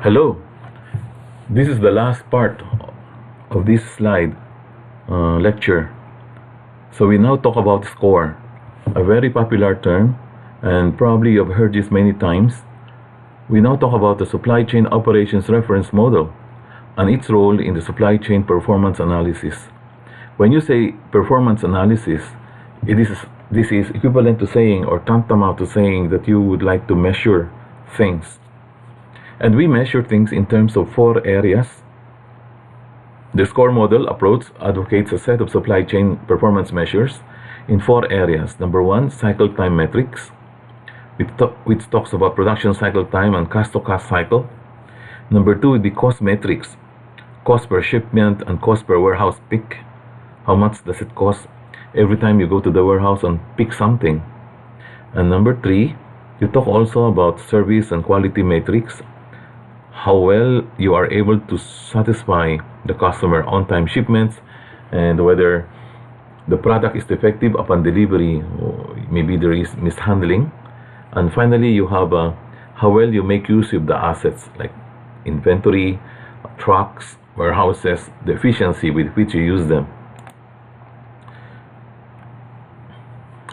Hello, this is the last part of this slide lecture. So we now talk about SCORE, a very popular term, and probably you've heard this many times. We now talk about the Supply Chain Operations Reference Model and its role in the supply chain performance analysis. When you say performance analysis, this is equivalent to saying, or tantamount to saying, that you would like to measure things. And we measure things in terms of 4 areas. The SCORE model approach advocates a set of supply chain performance measures in 4 areas. Number 1, cycle time metrics, which talks about production cycle time and cost-to-cost cycle. Number 2 would be cost metrics, cost per shipment and cost per warehouse pick. How much does it cost every time you go to the warehouse and pick something? And number 3, you talk also about service and quality metrics, how well you are able to satisfy the customer on-time shipments, and whether the product is defective upon delivery, or maybe there is mishandling. And finally, you have how well you make use of the assets like inventory, trucks, warehouses, the efficiency with which you use them.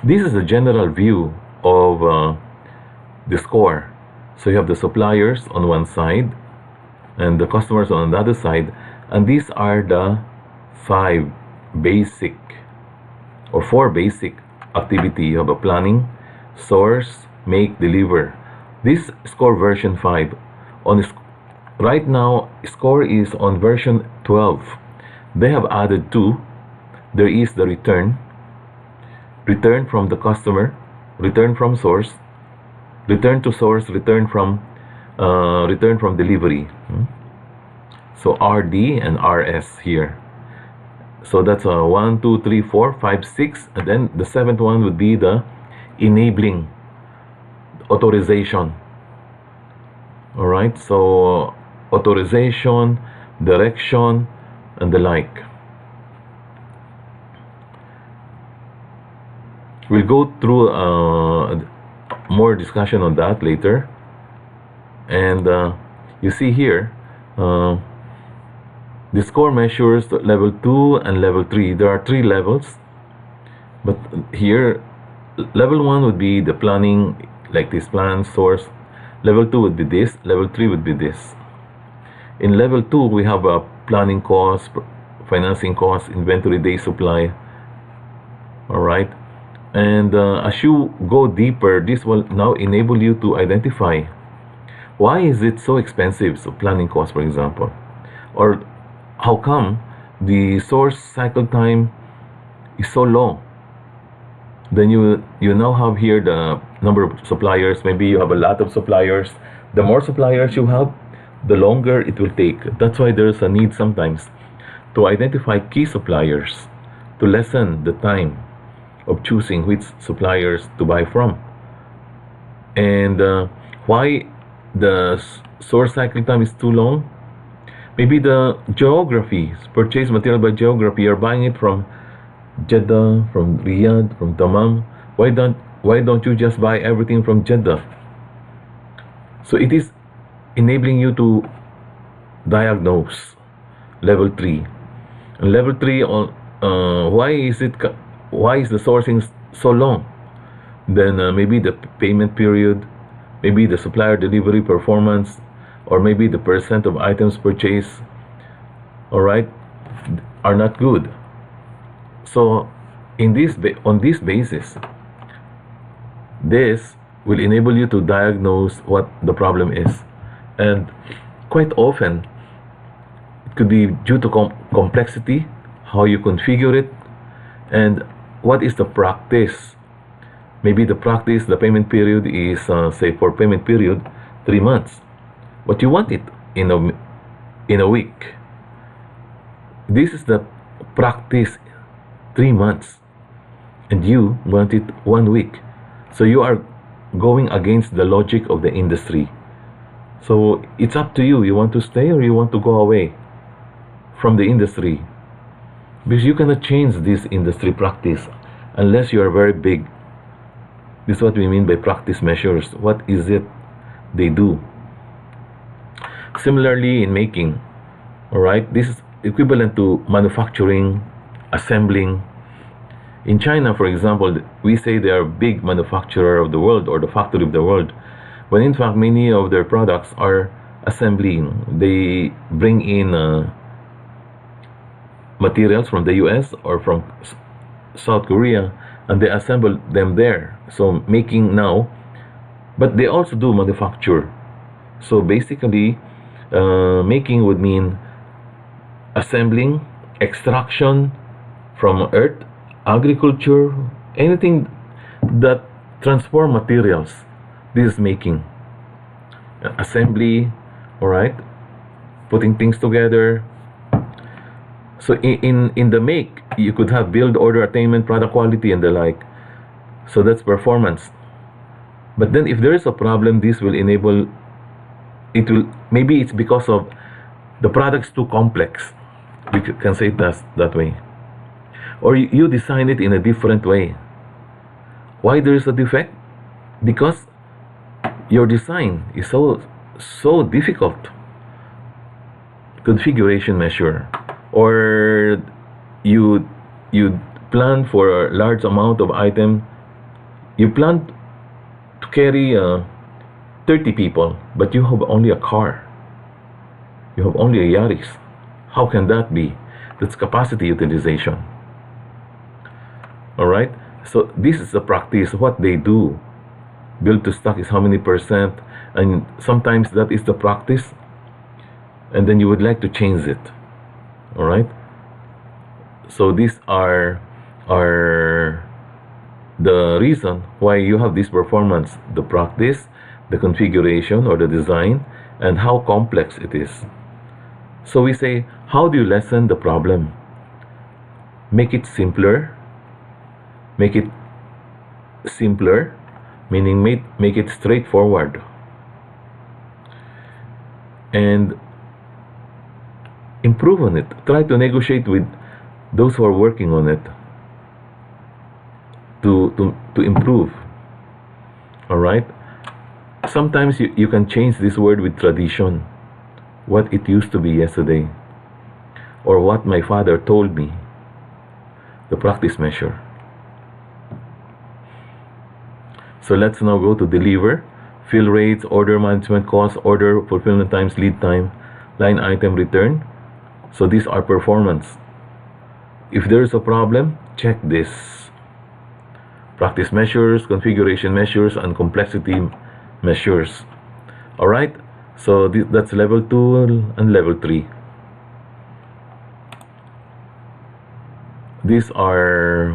This is a general view of the SCORE. So you have the suppliers on one side and the customers on the other side, and these are the 4 basic activity. You have a planning, source, make, deliver. This SCORE version 5. Right now, SCORE is on version 12. They have added 2. There is the return from the customer, return from source, return to source, return from delivery. So RD and RS here. So that's 1, 2, 3, 4, 5, 6, and then the 7th one would be the enabling authorization. All right, so authorization, direction, and the like. We'll go through more discussion on that later. And you see here, the SCORE measures level 2 and level 3. There are 3 levels, but here level 1 would be the planning, like this, plan, source. Level 2 would be this. Level 3 would be this. In level 2, we have a planning cost, financing cost, inventory day supply. All right. And as you go deeper, this will now enable you to identify why is it so expensive, so planning cost, for example, or how come the source cycle time is so long. Then you now have here the number of suppliers. Maybe you have a lot of suppliers. The more suppliers you have, the longer it will take. That's why there's a need sometimes to identify key suppliers to lessen the time of choosing which suppliers to buy from. And why the source cycle time is too long? Maybe the geography, purchase material by geography. You're buying it from Jeddah, from Riyadh, from Dammam. Why don't you just buy everything from Jeddah? So it is enabling you to diagnose. Level 3. And level 3 on why is the sourcing so long? Then maybe the payment period, maybe the supplier delivery performance, or maybe the percent of items purchased, all right, are not good. So on this basis, this will enable you to diagnose what the problem is. And quite often, it could be due to complexity, how you configure it, and what is the practice. Maybe the practice, the payment period is, say for payment period, 3 months. But you want it in a week. This is the practice, 3 months. And you want it 1 week. So you are going against the logic of the industry. So it's up to you. You want to stay or you want to go away from the industry. Because you cannot change this industry practice unless you are very big. This is what we mean by practice measures. What is it they do? Similarly, in making, all right, this is equivalent to manufacturing, assembling. In China, for example, we say they are big manufacturer of the world or the factory of the world, when in fact many of their products are assembling. They bring in materials from the US or from South Korea, and they assemble them there. So making now, but they also do manufacture. So basically, making would mean assembling, extraction from earth, agriculture, anything that transform materials. This is making. Assembly, all right, putting things together. So in the make, you could have build, order, attainment, product quality, and the like. So that's performance. But then if there is a problem, this will enable, it will, maybe it's because of the product's too complex. We can say it that way. Or you design it in a different way. Why there is a defect? Because your design is so difficult. Configuration measure. Or you plan for a large amount of item. You plan to carry 30 people, but you have only a car. You have only a Yaris. How can that be? That's capacity utilization. All right. So this is the practice. What they do, build to stock is how many percent, and sometimes that is the practice, and then you would like to change it. All right. So these are the reason why you have this performance: the practice, the configuration or the design, and how complex it is. So we say, how do you lessen the problem? Make it simpler. Make it simpler, meaning make it straightforward. And improve on it. Try to negotiate with those who are working on it to improve. All right. Sometimes you can change this word with tradition, what it used to be yesterday, or what my father told me, the practice measure. So let's now go to deliver, fill rates, order management costs, order fulfillment times, lead time, line item return. So these are performance. If there is a problem, check this. Practice measures, configuration measures, and complexity measures. All right. So that's level 2 and level 3. These are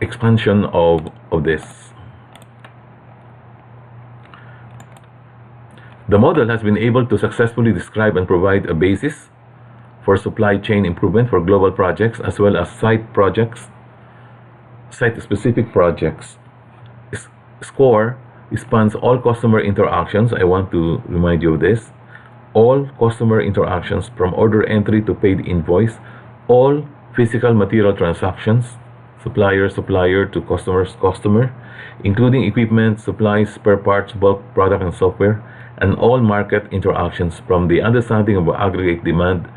expansion of this. The model has been able to successfully describe and provide a basis for supply chain improvement for global projects as well as site-specific projects. SCORE spans all customer interactions. I want to remind you of this. All customer interactions from order entry to paid invoice, all physical material transactions, supplier to customer, including equipment, supplies, spare parts, bulk product, and software, and all market interactions from the understanding of aggregate demand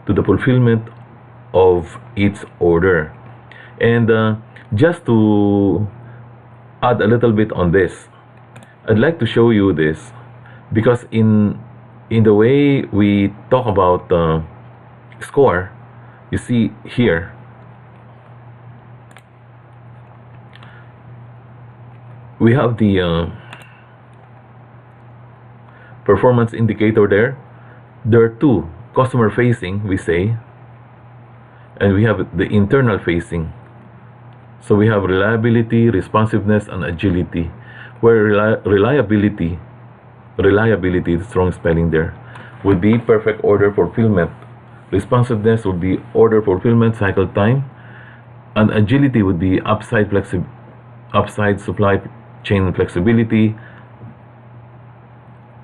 to the fulfillment of its order. And just to add a little bit on this, I'd like to show you this, because in the way we talk about SCORE, you see here, we have the performance indicator there. There are two: customer facing, we say, and we have the internal facing. So we have reliability, responsiveness, and agility, where reliability, the strong spelling there, would be perfect order fulfillment. Responsiveness would be order fulfillment cycle time, and agility would be upside supply chain flexibility,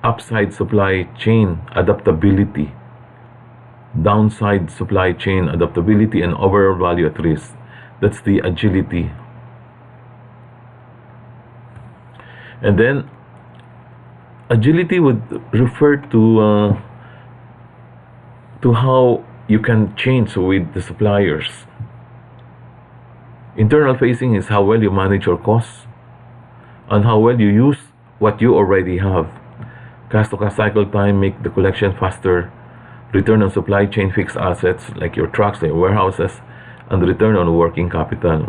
upside supply chain adaptability, downside supply chain adaptability, and overall value at risk. That's the agility. And then agility would refer to how you can change with the suppliers. Internal facing is how well you manage your costs and how well you use what you already have. Cash to cash cycle time, make the collection faster. Return on supply chain fixed assets like your trucks, your warehouses, and return on working capital.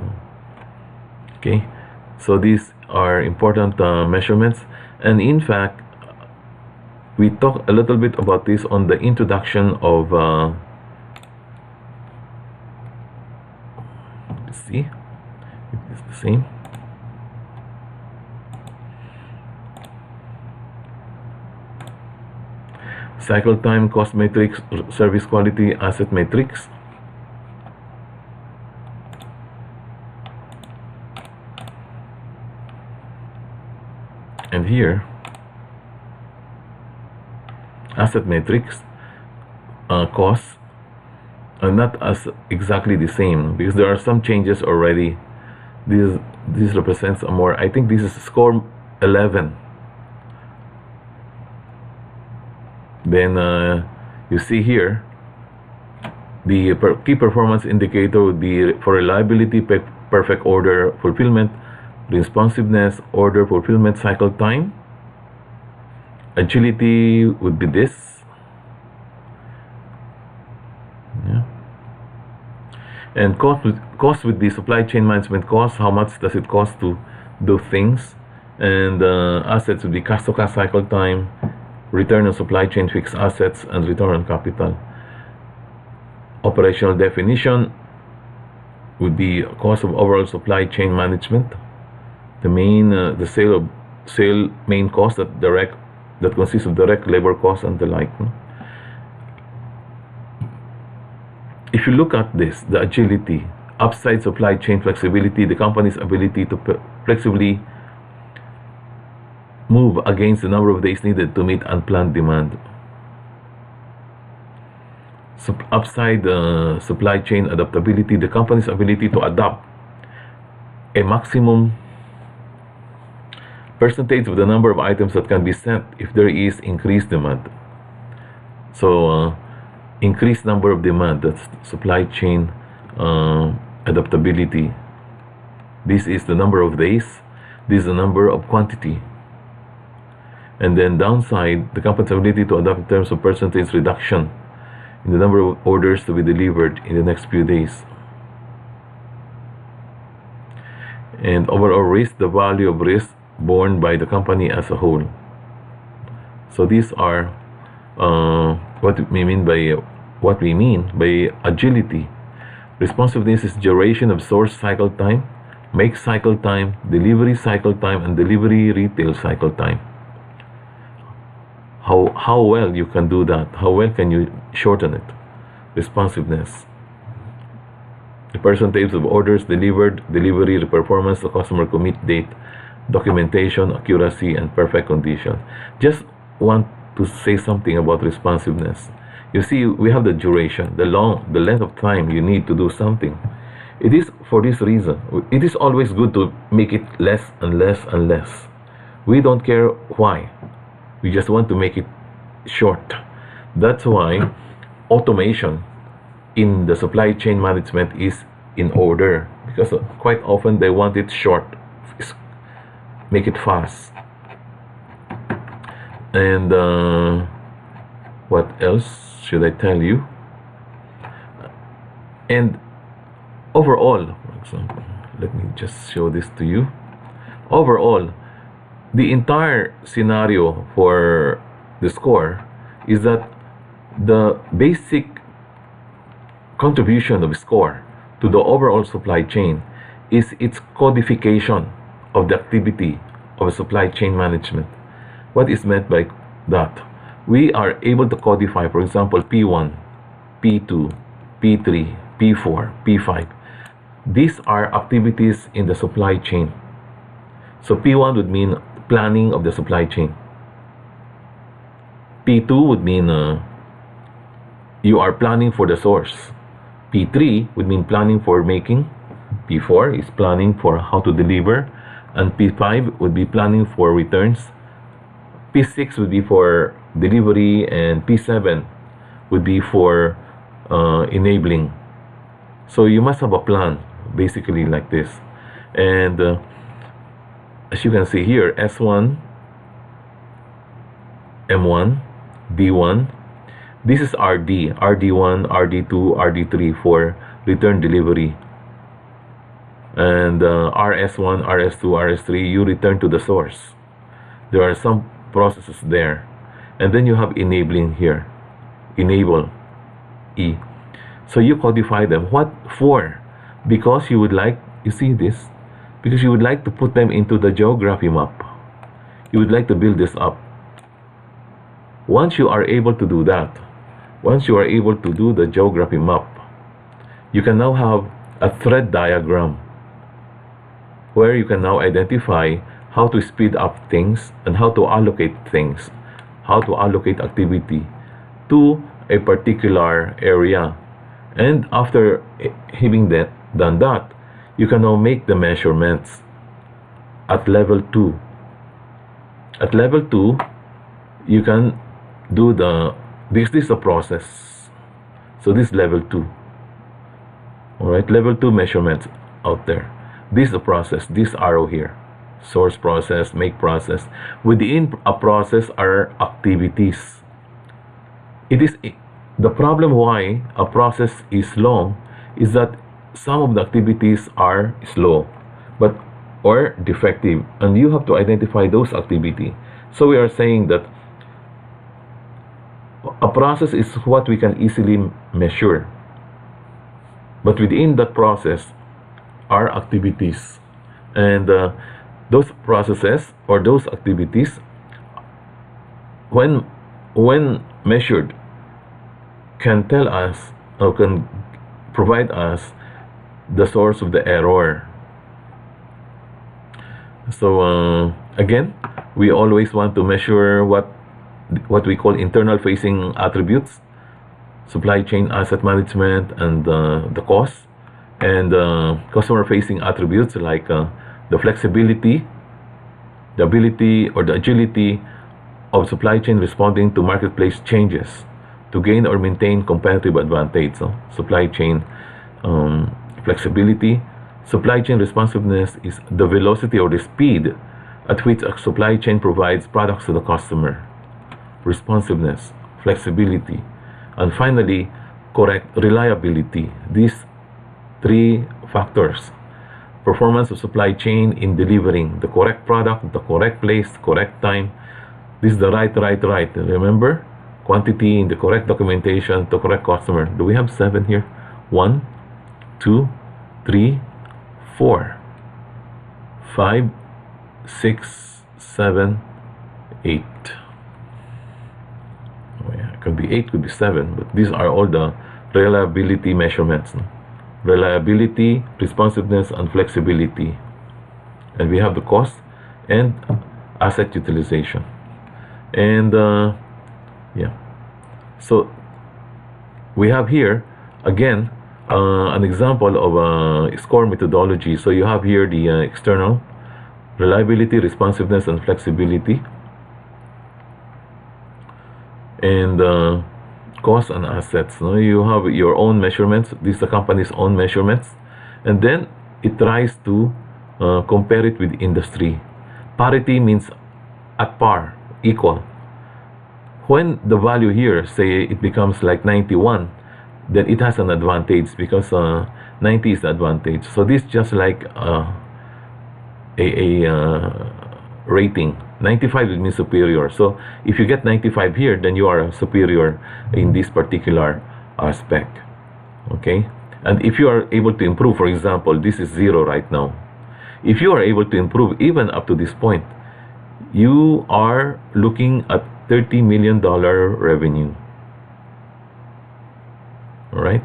Okay, so these are important measurements, and in fact, we talked a little bit about this on the introduction of. Let's see if it's the same. Cycle time, cost matrix, service quality, asset matrix. And here, asset matrix, costs are not as exactly the same because there are some changes already. This represents a more, I think this is score 11. Then you see here, the key performance indicator would be for reliability, perfect order fulfillment, responsiveness, order fulfillment cycle time. Agility would be this. Yeah. And cost with the supply chain management cost, how much does it cost to do things? And assets would be cash to cash cycle time, return on supply chain fixed assets, and return on capital. Operational definition would be cost of overall supply chain management. The main, the sale main cost that consists of direct labor costs and the like. If you look at this, the agility, upside supply chain flexibility, the company's ability to flexibly move against the number of days needed to meet unplanned demand. Upside supply chain adaptability, the company's ability to adapt a maximum percentage of the number of items that can be sent if there is increased demand. So increased number of demand, that's supply chain adaptability. This is the number of days, this is the number of quantity. And then downside, the company's ability to adapt in terms of percentage reduction in the number of orders to be delivered in the next few days. And overall risk, the value of risk borne by the company as a whole. So these are what we mean by agility. Responsiveness is duration of source cycle time, make cycle time, delivery cycle time, and delivery retail cycle time. How well you can do that, how well can you shorten it. Responsiveness, the percentage of orders delivered, delivery, the performance, the customer commit date, documentation, accuracy, and perfect condition. Just want to say something about responsiveness. You see, we have the duration, the length of time you need to do something. It is for this reason. It is always good to make it less and less and less. We don't care why. We just want to make it short. That's why automation in the supply chain management is in order, because quite often they want it short, make it fast. And what else should I tell you? And overall, for example, let me just show this to you. Overall, the entire scenario for the score is that the basic contribution of score to the overall supply chain is its codification of the activity of supply chain management. What is meant by that? We are able to codify, for example, P1, P2, P3, P4, P5. These are activities in the supply chain. So P1 would mean planning of the supply chain. P2 would mean you are planning for the source. P3 would mean planning for making. P4 is planning for how to deliver. And P5 would be planning for returns. P6 would be for delivery, and P7 would be for enabling. So you must have a plan, basically like this. And as you can see here, S1, M1, D1. This is RD, RD1, RD2, RD3 for return delivery. And RS1, RS2, RS3, you return to the source. There are some processes there. And then you have enabling here. Enable, E. So you codify them. What for? Because you would like, you see this? Because you would like to put them into the geography map. You would like to build this up. Once you are able to do that, once you are able to do the geography map, you can now have a thread diagram where you can now identify how to speed up things and how to allocate things, how to allocate activity to a particular area. And after having done that, you can now make the measurements at level 2. At level 2, you can do because this is a process. So this is level 2. Alright, level 2 measurements out there. This is a process, this arrow here. Source process, make process. Within a process are activities. It is the problem why a process is long is that some of the activities are slow or defective, and you have to identify those activities. So we are saying that a process is what we can easily measure, but within that process are activities, and those processes or those activities, when measured, can tell us or can provide us the source of the error. So again, we always want to measure what we call internal facing attributes, supply chain asset management, and the cost, and customer facing attributes like the flexibility, the ability or the agility of supply chain responding to marketplace changes to gain or maintain competitive advantage. So supply chain flexibility. Supply chain responsiveness is the velocity or the speed at which a supply chain provides products to the customer. Responsiveness, flexibility, and finally, correct reliability. These three factors. Performance of supply chain in delivering the correct product, the correct place, correct time. This is the right. Remember? Quantity in the correct documentation to correct customer. Do we have 7 here? 1, 2, 3, 4, 5, 6, 7, 8. Oh yeah, it could be 8, could be 7, but these are all the reliability measurements. Reliability, responsiveness, and flexibility. And we have the cost and asset utilization. And yeah, so we have here again an example of a score methodology. So you have here the external reliability, responsiveness, and flexibility, and cost and assets. No? You have your own measurements. This is the company's own measurements, and then it tries to compare it with industry. Parity means at par, equal. When the value here, say it becomes like 91, then it has an advantage because 90 is the advantage. So this just like a rating. 95 means superior. So if you get 95 here, then you are superior in this particular aspect. Okay? And if you are able to improve, for example, this is 0 right now. If you are able to improve even up to this point, you are looking at $30 million revenue. Alright?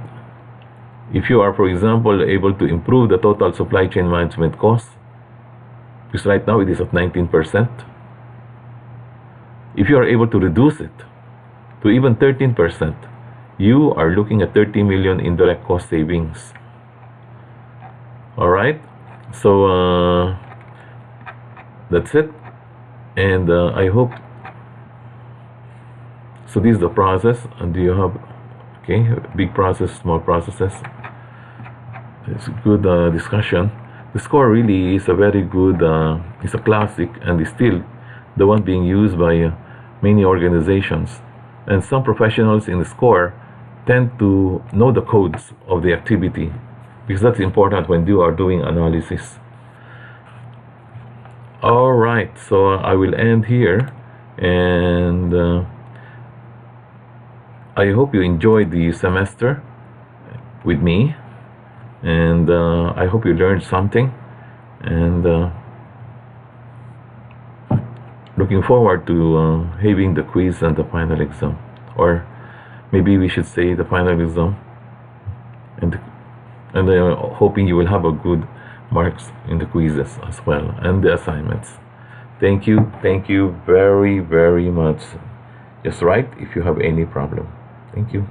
If you are, for example, able to improve the total supply chain management cost, because right now it is at 19%. If you are able to reduce it to even 13%, you are looking at 30 million indirect cost savings. Alright? So, that's it. And I hope So this is the process. And do you have, okay, big process, small processes? It's a good discussion. The score really is a very good, it's a classic, and is still the one being used by many organizations. And some professionals in the score tend to know the codes of the activity, because that's important when you are doing analysis. All right, so I will end here, and I hope you enjoyed the semester with me, and I hope you learned something, and looking forward to having the quiz and the final exam, or maybe we should say the final exam, and hoping you will have a good marks in the quizzes as well, and the assignments. Thank you very, very much. Just write if you have any problem. Thank you.